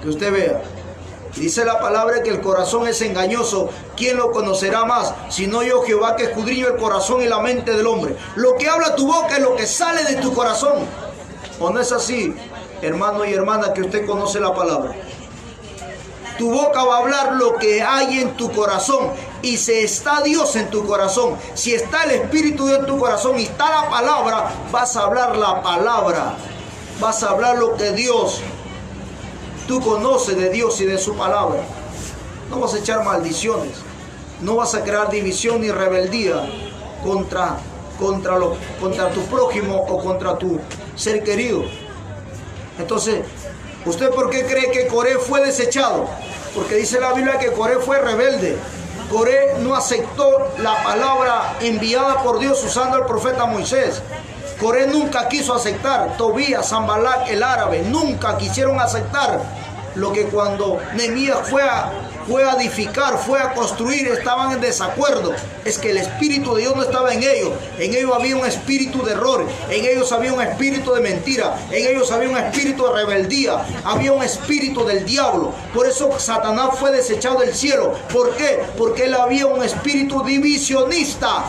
que usted vea. Dice la palabra que el corazón es engañoso. ¿Quién lo conocerá más? Sino yo, Jehová, que escudriño el corazón y la mente del hombre. Lo que habla tu boca es lo que sale de tu corazón. ¿O no es así, hermano y hermana, que usted conoce la palabra? Tu boca va a hablar lo que hay en tu corazón. Y si está Dios en tu corazón, si está el Espíritu de Dios en tu corazón y está la palabra, vas a hablar la palabra. Vas a hablar lo que Dios, tú conoces de Dios y de su palabra. No vas a echar maldiciones. No vas a crear división ni rebeldía contra tu prójimo o contra tu ser querido. Entonces, ¿usted por qué cree que Coré fue desechado? Porque dice la Biblia que Coré fue rebelde. Coré no aceptó la palabra enviada por Dios usando al profeta Moisés. Coré nunca quiso aceptar. Tobías, Sanbalat, el árabe, nunca quisieron aceptar lo que cuando Nehemías fue a edificar, fue a construir, estaban en desacuerdo. Es que el Espíritu de Dios no estaba en ellos. En ellos había un espíritu de error, en ellos había un espíritu de mentira, en ellos había un espíritu de rebeldía, había un espíritu del diablo. Por eso Satanás fue desechado del cielo. ¿Por qué? Porque él había un espíritu divisionista.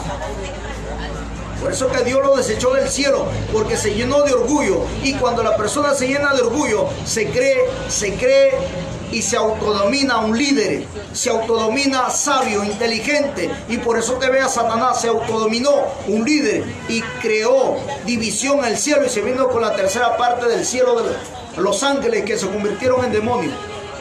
Por eso que Dios lo desechó del cielo, porque se llenó de orgullo. Y cuando la persona se llena de orgullo, se cree y se autodomina un líder, se autodomina sabio, inteligente. Y por eso te ve a Satanás, se autodominó un líder y creó división en el cielo y se vino con la tercera parte del cielo de los ángeles que se convirtieron en demonios.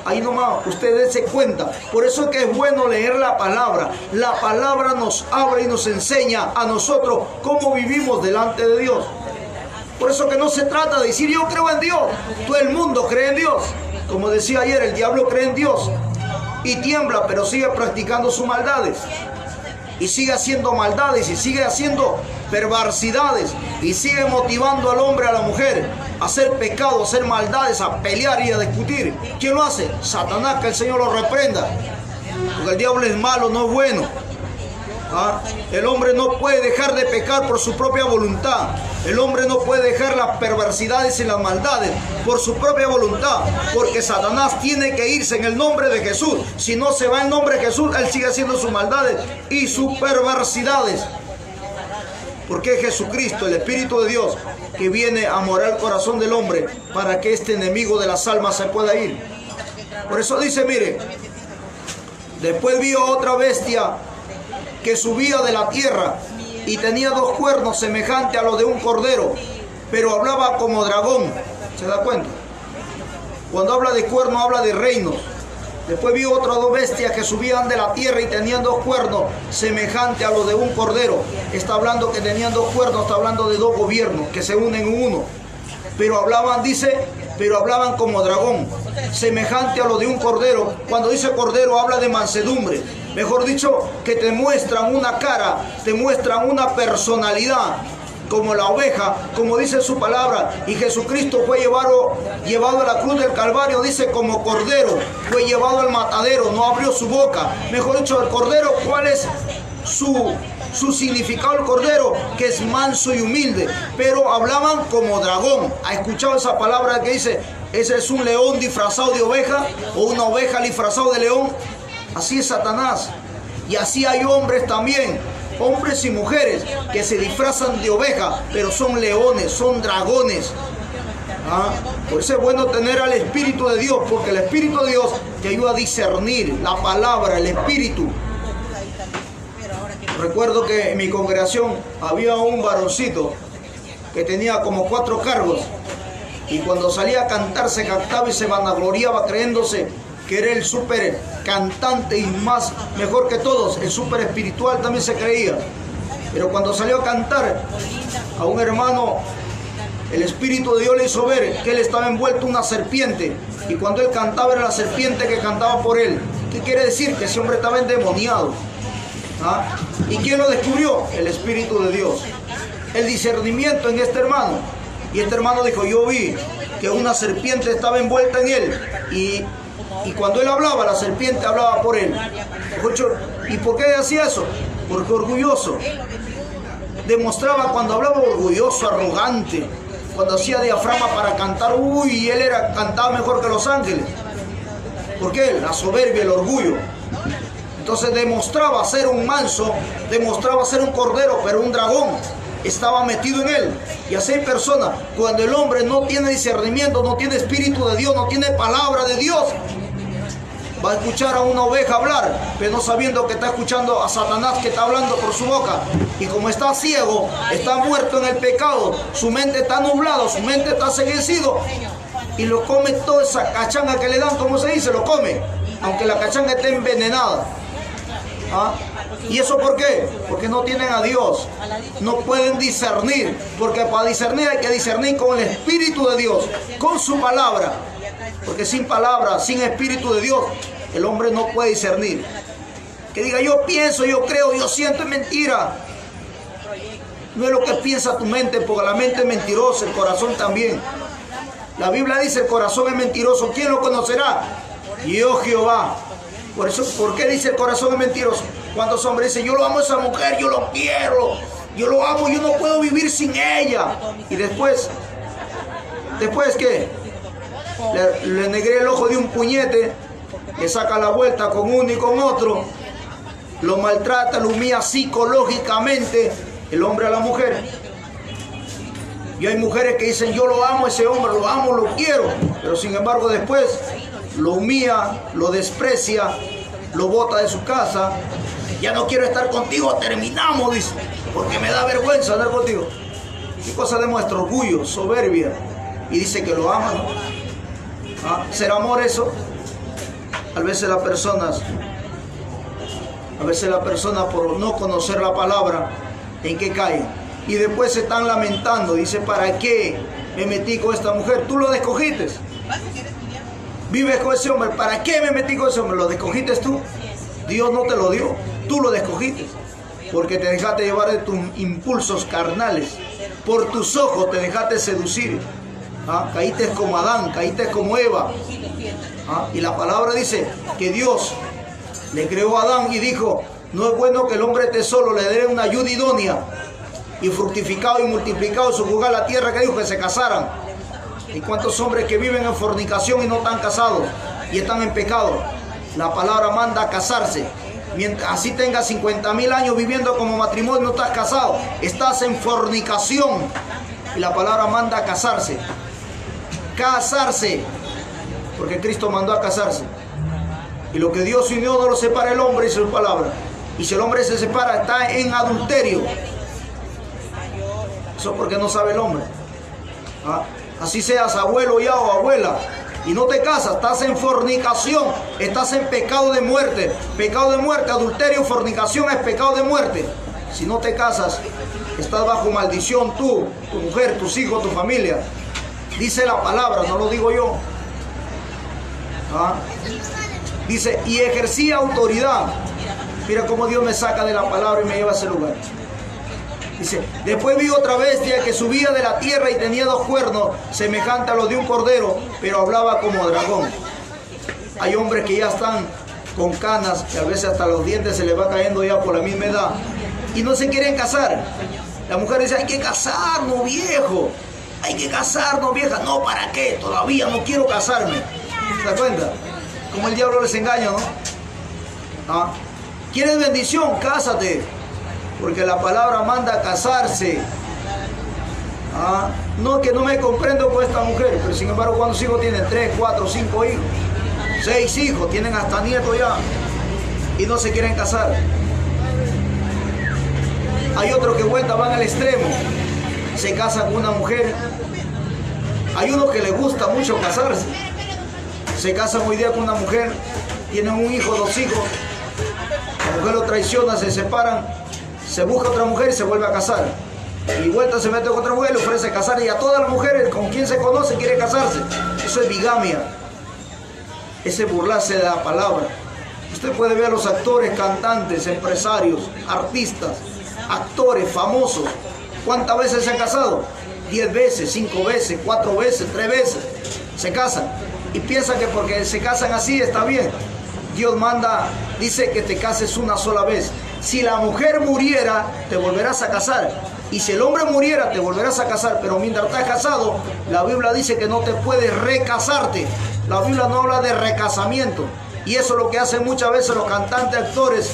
Ahí nomás, ustedes se cuenta. Por eso es que es bueno leer la palabra. La palabra nos abre y nos enseña a nosotros cómo vivimos delante de Dios. Por eso que no se trata de decir yo creo en Dios. Todo el mundo cree en Dios. Como decía ayer, el diablo cree en Dios y tiembla, pero sigue practicando sus maldades. Y sigue haciendo maldades y sigue haciendo perversidades y sigue motivando al hombre, a la mujer a hacer pecado, a hacer maldades, a pelear y a discutir. ¿Quién lo hace? Satanás, que el Señor lo reprenda. Porque el diablo es malo, no es bueno. El hombre no puede dejar de pecar por su propia voluntad. El hombre no puede dejar las perversidades y las maldades por su propia voluntad, porque Satanás tiene que irse en el nombre de Jesús. Si no se va en nombre de Jesús, él sigue haciendo sus maldades y sus perversidades. Porque es Jesucristo, el Espíritu de Dios, que viene a morar el corazón del hombre para que este enemigo de las almas se pueda ir. Por eso dice, mire, después vio otra bestia que subía de la tierra y tenía 2 cuernos semejantes a los de un cordero, pero hablaba como dragón. ¿Se da cuenta? Cuando habla de cuerno, habla de reinos. Después vio otras 2 bestias que subían de la tierra y tenían 2 cuernos semejantes a los de un cordero. Está hablando que tenían 2 cuernos, está hablando de 2 gobiernos que se unen en uno. Pero hablaban, dice, pero hablaban como dragón, semejante a lo de un cordero. Cuando dice cordero, habla de mansedumbre. Mejor dicho, que te muestran una cara, te muestran una personalidad, como la oveja, como dice su palabra. Y Jesucristo fue llevado a la cruz del Calvario, dice, como cordero, fue llevado al matadero, no abrió su boca. Mejor dicho, el cordero, ¿cuál es su significado? El cordero, que es manso y humilde, pero hablaban como dragón. ¿Ha escuchado esa palabra que dice, ese es un león disfrazado de oveja, o una oveja disfrazado de león? Así es Satanás. Y así hay hombres también, hombres y mujeres, que se disfrazan de oveja, pero son leones, son dragones. Por eso es bueno tener al Espíritu de Dios, porque el Espíritu de Dios te ayuda a discernir la palabra, el Espíritu. Recuerdo que en mi congregación había un varoncito que tenía como 4 cargos, y cuando salía a cantar se cantaba y se vanagloriaba creyéndose que era el súper cantante y mejor que todos. El súper espiritual también se creía. Pero cuando salió a cantar, a un hermano, el Espíritu de Dios le hizo ver que él estaba envuelto en una serpiente. Y cuando él cantaba, era la serpiente que cantaba por él. ¿Qué quiere decir? Que ese hombre estaba endemoniado. ¿Y quién lo descubrió? El Espíritu de Dios. El discernimiento en este hermano. Y este hermano dijo, yo vi que una serpiente estaba envuelta en él. Y cuando él hablaba, la serpiente hablaba por él. ¿Y por qué hacía eso? Porque orgulloso. Demostraba cuando hablaba orgulloso, arrogante. Cuando hacía diafragma para cantar, él cantaba mejor que los ángeles. ¿Por qué? La soberbia, el orgullo. Entonces demostraba ser un manso, demostraba ser un cordero, pero un dragón estaba metido en él. Y así hay personas, cuando el hombre no tiene discernimiento, no tiene Espíritu de Dios, no tiene palabra de Dios, va a escuchar a una oveja hablar, pero no sabiendo que está escuchando a Satanás que está hablando por su boca. Y como está ciego, está muerto en el pecado, su mente está nublada, su mente está enceguecido, y lo come toda esa cachanga que le dan, como se dice, lo come, aunque la cachanga esté envenenada. ¿Y eso por qué? Porque no tienen a Dios, no pueden discernir, porque para discernir hay que discernir con el Espíritu de Dios, con su palabra, porque sin palabra, sin Espíritu de Dios, el hombre no puede discernir. Que diga yo pienso, yo creo, yo siento, es mentira. No es lo que piensa tu mente, porque la mente es mentirosa, el corazón también. La Biblia dice el corazón es mentiroso. ¿Quién lo conocerá? Yo, Jehová. Por eso, ¿por qué dice el corazón es mentiroso? ¿Cuántos hombres dicen, yo lo amo a esa mujer, yo lo quiero, yo lo amo, yo no puedo vivir sin ella? Y después ¿qué? Le negré el ojo de un puñete, le saca la vuelta con uno y con otro, lo maltrata, lo humilla psicológicamente el hombre a la mujer. Y hay mujeres que dicen, yo lo amo a ese hombre, lo amo, lo quiero, pero sin embargo después lo humilla, lo desprecia, lo bota de su casa. Ya no quiero estar contigo, terminamos, dice, porque me da vergüenza andar contigo. ¿Qué cosa demuestra? Orgullo, soberbia. Y dice que lo ama, ¿no? ¿Ah? ¿Será amor eso? A veces las personas por no conocer la palabra, ¿en qué caen? Y después se están lamentando, dice, ¿para qué me metí con esta mujer? Tú lo escogiste. Vives con ese hombre, ¿para qué me metí con ese hombre? ¿Lo escogiste tú? Dios no te lo dio, tú lo escogiste. Porque te dejaste llevar de tus impulsos carnales. Por tus ojos te dejaste seducir. ¿Ah? Caíste como Adán, caíste como Eva. ¿Ah? Y la palabra dice que Dios le creó a Adán y dijo, no es bueno que el hombre esté solo, le dé una ayuda idónea. Y fructificado y multiplicado subyugar la tierra, que dijo que se casaran. ¿Y cuántos hombres que viven en fornicación y no están casados y están en pecado? La palabra manda a casarse. Mientras así tengas 50.000 años viviendo como matrimonio, no estás casado, estás en fornicación. Y la palabra manda a casarse. Casarse. Porque Cristo mandó a casarse. Y lo que Dios unió no lo separa el hombre, dice su palabra. Y si el hombre se separa, está en adulterio. Eso porque no sabe el hombre. ¿Ah? Así seas abuelo ya o abuela y no te casas, estás en fornicación, estás en pecado de muerte. Pecado de muerte, adulterio, fornicación es pecado de muerte. Si no te casas, estás bajo maldición tú, tu mujer, tus hijos, tu familia. Dice la palabra, no lo digo yo. ¿Ah? Dice, y ejercía autoridad. Mira cómo Dios me saca de la palabra y me lleva a ese lugar. Dice, después vi otra bestia que subía de la tierra y tenía 2 cuernos, semejante a los de un cordero, pero hablaba como dragón. Hay hombres que ya están con canas, que a veces hasta los dientes se les va cayendo ya por la misma edad, y no se quieren casar. La mujer dice, hay que casarnos, viejo, hay que casarnos, vieja. No, ¿para qué? Todavía no quiero casarme. ¿Se da cuenta? Como el diablo les engaña, ¿no? ¿Ah? ¿Quieres bendición? Cásate. Porque la palabra manda a casarse. ¿Ah? No, que no me comprendo con esta mujer, pero sin embargo, ¿cuántos hijos tienen? 3, 4, 5 hijos, 6 hijos, tienen hasta nietos ya, y no se quieren casar. Hay otros que vuelta van al extremo, se casan con una mujer. Hay uno que le gusta mucho casarse, se casan hoy día con una mujer, tienen un hijo, 2 hijos, la mujer lo traiciona, se separan, se busca otra mujer y se vuelve a casar. Y vuelta se mete con otra mujer, le ofrece casar, y a todas las mujeres con quien se conoce quiere casarse. Eso es bigamia. Ese burlarse de la palabra. Usted puede ver a los actores, cantantes, empresarios, artistas, actores famosos. ¿Cuántas veces se han casado? 10 veces, 5 veces, 4 veces, 3 veces. Se casan. Y piensan que porque se casan así está bien. Dios manda, dice que te cases una sola vez. Si la mujer muriera, te volverás a casar. Y si el hombre muriera, te volverás a casar. Pero mientras estás casado, la Biblia dice que no te puedes recasarte. La Biblia no habla de recasamiento. Y eso es lo que hacen muchas veces los cantantes, actores,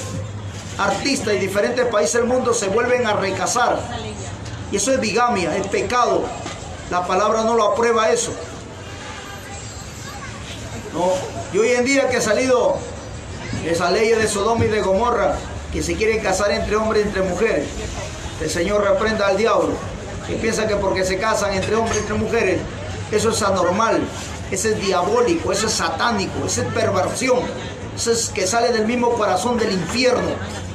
artistas y diferentes países del mundo, se vuelven a recasar. Y eso es bigamia, es pecado. La palabra no lo aprueba eso. No. Y hoy en día que ha salido esa ley de Sodoma y de Gomorra, que se quieren casar entre hombres y entre mujeres, el Señor reprenda al diablo, que piensa que porque se casan entre hombres y entre mujeres, eso es anormal, eso es diabólico, eso es satánico, eso es perversión, eso es que sale del mismo corazón del infierno.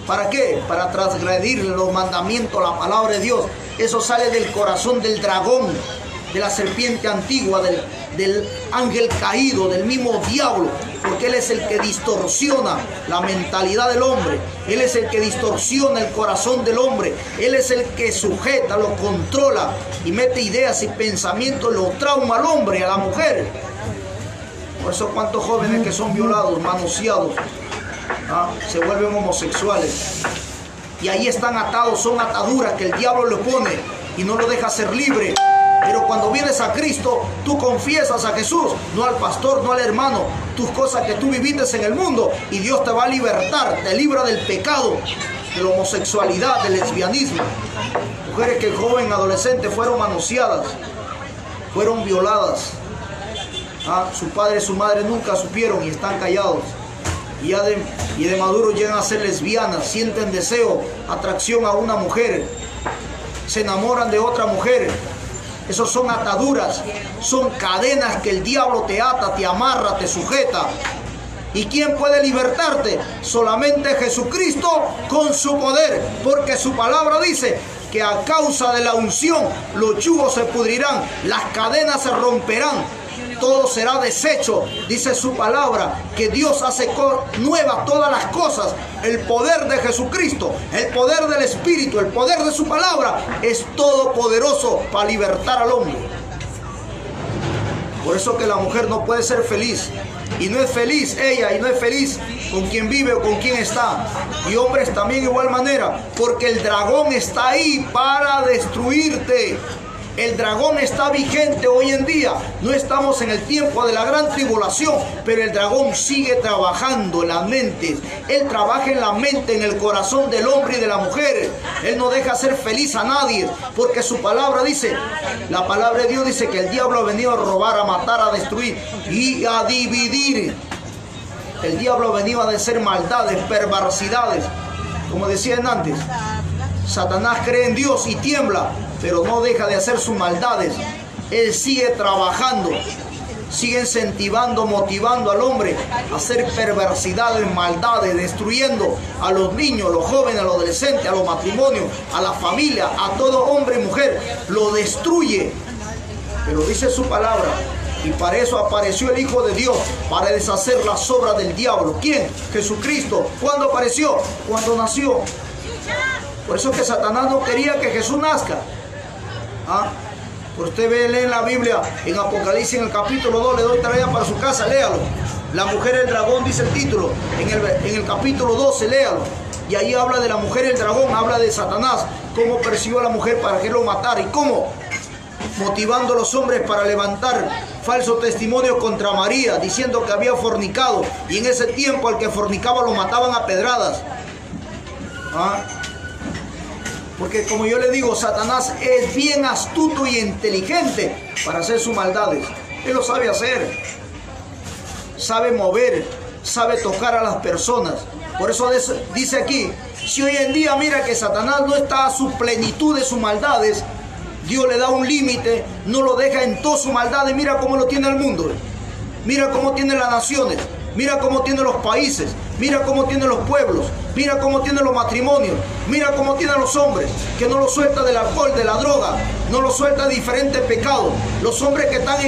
¿Para qué? Para transgredir los mandamientos, la palabra de Dios. Eso sale del corazón del dragón. de la serpiente antigua, del ángel caído, del mismo diablo, porque él es el que distorsiona la mentalidad del hombre, él es el que distorsiona el corazón del hombre, él es el que sujeta, lo controla y mete ideas y pensamientos, lo trauma al hombre, a la mujer. Por eso cuántos jóvenes que son violados, manoseados, se vuelven homosexuales. Y ahí están atados, son ataduras que el diablo le pone y no lo deja ser libre. Pero cuando vienes a Cristo, tú confiesas a Jesús, no al pastor, no al hermano, tus cosas que tú viviste en el mundo, y Dios te va a libertar, te libra del pecado, de la homosexualidad, del lesbianismo. Mujeres que joven, adolescente fueron manoseadas, fueron violadas. Su padre y su madre nunca supieron y están callados. Y de maduro llegan a ser lesbianas, sienten deseo, atracción a una mujer, se enamoran de otra mujer. Esos son ataduras, son cadenas que el diablo te ata, te amarra, te sujeta. ¿Y quién puede libertarte? Solamente Jesucristo con su poder, porque su palabra dice que a causa de la unción los yugos se pudrirán, las cadenas se romperán, todo será deshecho. Dice su palabra que Dios hace nuevas todas las cosas. El poder de Jesucristo, el poder del Espíritu, el poder de su palabra es todopoderoso para libertar al hombre. Por eso que la mujer no puede ser feliz. Y no es feliz ella, y no es feliz con quien vive o con quien está. Y hombres también igual manera, porque el dragón está ahí para destruirte. El dragón está vigente hoy en día. No estamos en el tiempo de la gran tribulación, pero el dragón sigue trabajando en las mentes. Él trabaja en la mente, en el corazón del hombre y de la mujer. Él no deja ser feliz a nadie, porque su palabra dice, la palabra de Dios dice que el diablo ha venido a robar, a matar, a destruir y a dividir. El diablo ha venido a hacer maldades, perversidades. Como decían antes, Satanás cree en Dios y tiembla, pero no deja de hacer sus maldades. Él sigue trabajando, sigue incentivando, motivando al hombre a hacer perversidades, maldades, destruyendo a los niños, a los jóvenes, a los adolescentes, a los matrimonios, a la familia, a todo hombre y mujer. Lo destruye. Pero dice su palabra, y para eso apareció el Hijo de Dios, para deshacer las obras del diablo. ¿Quién? Jesucristo. ¿Cuándo apareció? Cuando nació. Por eso que Satanás no quería que Jesús nazca. Por usted lee en la Biblia, en Apocalipsis, en el capítulo 2, le doy tarea para su casa, léalo. La mujer el dragón, dice el título, en el capítulo 12, léalo. Y ahí habla de la mujer el dragón, habla de Satanás, cómo persiguió a la mujer para que lo matara y cómo motivando a los hombres para levantar falso testimonio contra María, diciendo que había fornicado, y en ese tiempo al que fornicaba lo mataban a pedradas. Porque como yo le digo, Satanás es bien astuto y inteligente para hacer sus maldades. Él lo sabe hacer, sabe mover, sabe tocar a las personas. Por eso dice aquí, si hoy en día mira que Satanás no está a su plenitud de sus maldades, Dios le da un límite, no lo deja en todas sus maldades. Mira cómo lo tiene el mundo, mira cómo tiene las naciones, mira cómo tiene los países, mira cómo tiene los pueblos, mira cómo tiene los matrimonios, mira cómo tiene los hombres, que no los suelta del alcohol, de la droga, no los suelta de diferentes pecados. Los hombres que están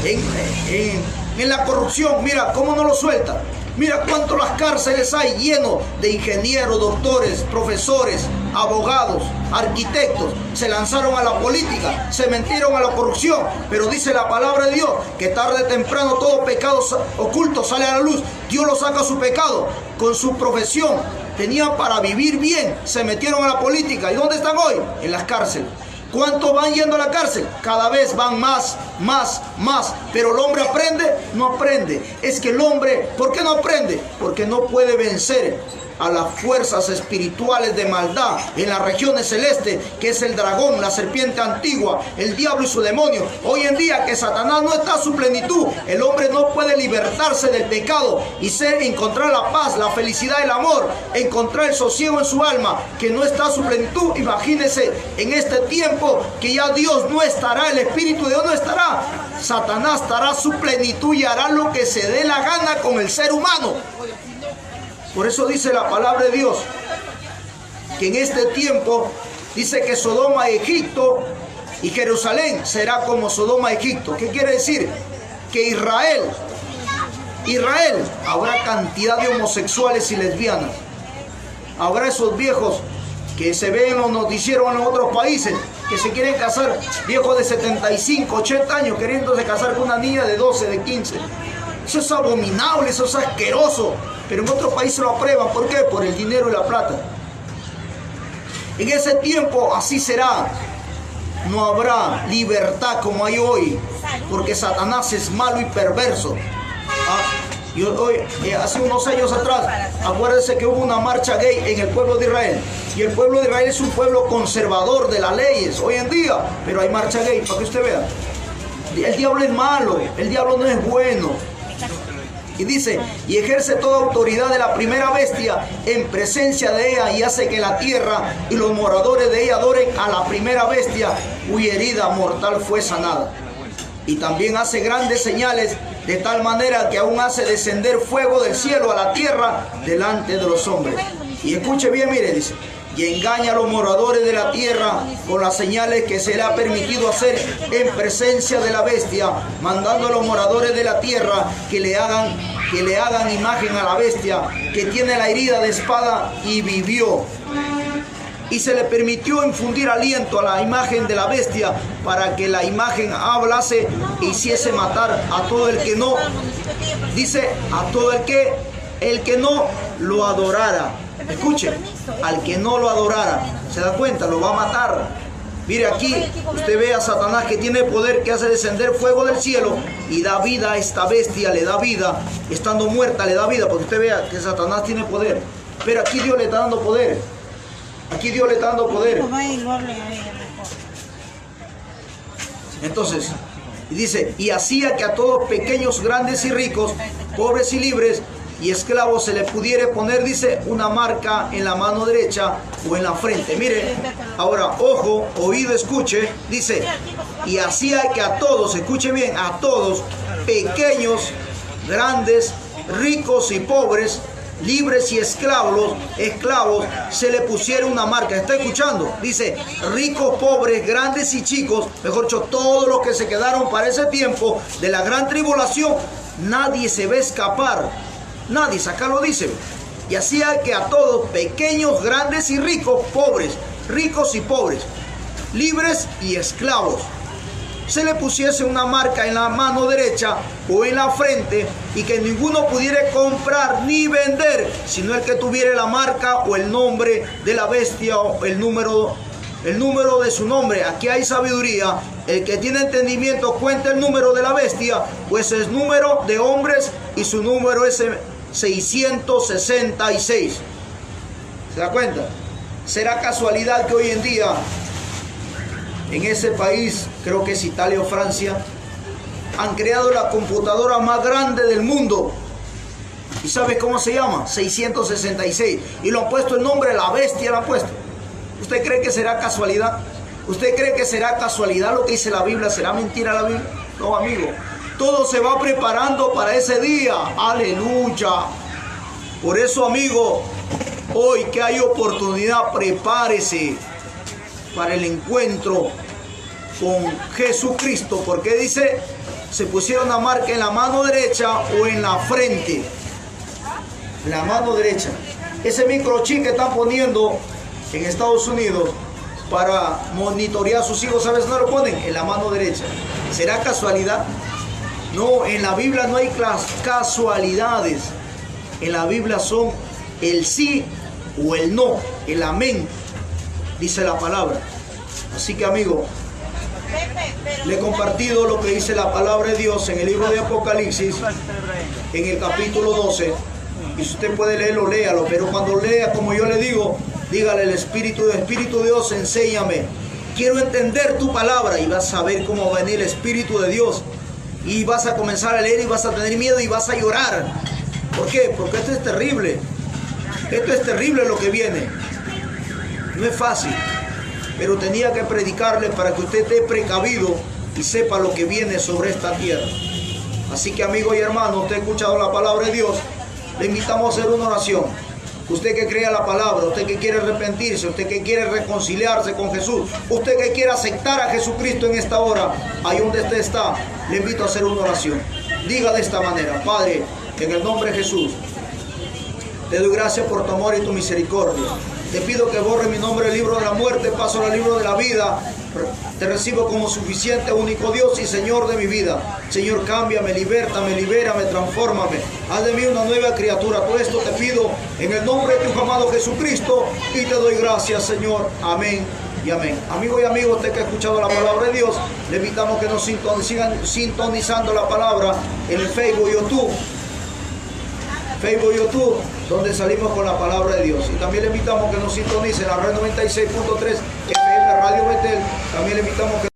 en la corrupción, mira cómo no los suelta. Mira cuánto las cárceles hay llenos de ingenieros, doctores, profesores, abogados, arquitectos. Se lanzaron a la política, se metieron a la corrupción. Pero dice la palabra de Dios que tarde o temprano todo pecado oculto sale a la luz. Dios lo saca su pecado con su profesión. Tenían para vivir bien, se metieron a la política. ¿Y dónde están hoy? En las cárceles. ¿Cuántos van yendo a la cárcel? Cada vez van más. Pero el hombre aprende, no aprende. Es que el hombre, ¿por qué no aprende? Porque no puede vencer a las fuerzas espirituales de maldad en las regiones celestes, que es el dragón, la serpiente antigua, el diablo y su demonio. Hoy en día que Satanás no está a su plenitud, el hombre no puede libertarse del pecado y encontrar la paz, la felicidad, el amor, encontrar el sosiego en su alma, que no está a su plenitud. Imagínense en este tiempo que ya Dios no estará, el Espíritu de Dios no estará, Satanás estará a su plenitud y hará lo que se dé la gana con el ser humano. Por eso dice la palabra de Dios que en este tiempo dice que Sodoma, Egipto y Jerusalén será como Sodoma, Egipto. ¿Qué quiere decir? Que Israel, habrá cantidad de homosexuales y lesbianas. Habrá esos viejos que se ven en los noticieros en los otros países, que se quieren casar, viejos de 75, 80 años, queriéndose casar con una niña de 12, de 15. Eso es abominable, eso es asqueroso. Pero en otros países lo aprueban. ¿Por qué? Por el dinero y la plata. En ese tiempo así será. No habrá libertad como hay hoy, porque Satanás es malo y perverso. Hace unos años atrás, acuérdense que hubo una marcha gay en el pueblo de Israel. Y el pueblo de Israel es un pueblo conservador de las leyes hoy en día. Pero hay marcha gay, para que usted vea. El diablo es malo, el diablo no es bueno. Y dice, y ejerce toda autoridad de la primera bestia en presencia de ella, y hace que la tierra y los moradores de ella adoren a la primera bestia, cuya herida mortal fue sanada. Y también hace grandes señales, de tal manera que aún hace descender fuego del cielo a la tierra delante de los hombres. Y escuche bien, mire, dice, y engaña a los moradores de la tierra con las señales que se le ha permitido hacer en presencia de la bestia, mandando a los moradores de la tierra que le hagan imagen a la bestia, que tiene la herida de espada y vivió. Y se le permitió infundir aliento a la imagen de la bestia, para que la imagen hablase e hiciese matar a todo el que no, dice, a todo el que no lo adorara. Escuche, al que no lo adorara, se da cuenta, lo va a matar. Mire aquí, usted ve a Satanás, que tiene poder, que hace descender fuego del cielo y da vida a esta bestia, le da vida, estando muerta le da vida, porque usted vea que Satanás tiene poder. Pero aquí Dios le está dando poder. Aquí Dios le está dando poder. Entonces, dice, y hacía que a todos, pequeños, grandes y ricos, pobres y libres, y esclavos, se le pudiera poner, dice, una marca en la mano derecha o en la frente. Mire, ahora, ojo, oído, escuche, dice, y hacía que a todos, escuche bien, a todos, pequeños, grandes, ricos y pobres, libres y esclavos, se le pusiera una marca. ¿Está escuchando? Dice, ricos, pobres, grandes y chicos, mejor dicho, todos los que se quedaron para ese tiempo de la gran tribulación, nadie se va a escapar. Nadie, acá lo dice. Y hacía que a todos, pequeños, grandes y ricos, ricos y pobres, libres y esclavos, se le pusiese una marca en la mano derecha o en la frente, y que ninguno pudiera comprar ni vender, sino el que tuviera la marca o el nombre de la bestia o el número de su nombre. Aquí hay sabiduría. El que tiene entendimiento cuenta el número de la bestia, pues es número de hombres y su número es 666. ¿Se da cuenta? ¿Será casualidad que hoy en día en ese país, creo que es Italia o Francia, han creado la computadora más grande del mundo? ¿Y sabes cómo se llama? 666. Y lo han puesto el nombre de la bestia, lo han puesto. ¿Usted cree que será casualidad? ¿Usted cree que será casualidad lo que dice la Biblia? ¿Será mentira la Biblia? No, amigo. Todo se va preparando para ese día. Aleluya. Por eso, amigo, hoy que hay oportunidad, prepárese para el encuentro con Jesucristo. Porque dice, se pusieron una marca en la mano derecha o en la frente. La mano derecha. Ese microchip que están poniendo en Estados Unidos para monitorear a sus hijos, ¿sabes dónde lo ponen? En la mano derecha. ¿Será casualidad? No, en la Biblia no hay casualidades. En la Biblia son el sí o el no, el amén, dice la palabra. Así que, amigo, le he compartido lo que dice la palabra de Dios en el libro de Apocalipsis, en el capítulo 12. Y si usted puede leerlo, léalo. Pero cuando lea, como yo le digo, dígale el Espíritu de Dios, enséñame. Quiero entender tu palabra. Y vas a ver cómo va a venir el Espíritu de Dios. Y vas a comenzar a leer y vas a tener miedo y vas a llorar. ¿Por qué? Porque esto es terrible. Esto es terrible lo que viene. No es fácil. Pero tenía que predicarle para que usted esté precavido y sepa lo que viene sobre esta tierra. Así que, amigo y hermano, usted ha escuchado la palabra de Dios. Le invitamos a hacer una oración. Usted que crea la palabra, usted que quiere arrepentirse, usted que quiere reconciliarse con Jesús, usted que quiere aceptar a Jesucristo en esta hora, ahí donde usted está, le invito a hacer una oración. Diga de esta manera: Padre, en el nombre de Jesús, te doy gracias por tu amor y tu misericordia. Te pido que borre mi nombre del libro de la muerte, paso al libro de la vida. Te recibo como suficiente, único Dios y Señor de mi vida. Señor, cámbiame, libértame, libérame, transfórmame. Haz de mí una nueva criatura. Todo esto te pido en el nombre de tu amado Jesucristo y te doy gracias, Señor. Amén y amén. Amigo y amigo, usted que ha escuchado la palabra de Dios, le invitamos que nos sigan sintonizando la palabra en el Facebook, YouTube, donde salimos con la palabra de Dios. Y también le invitamos que nos sintonice en la red 96.3 FM Radio Betel. También le invitamos que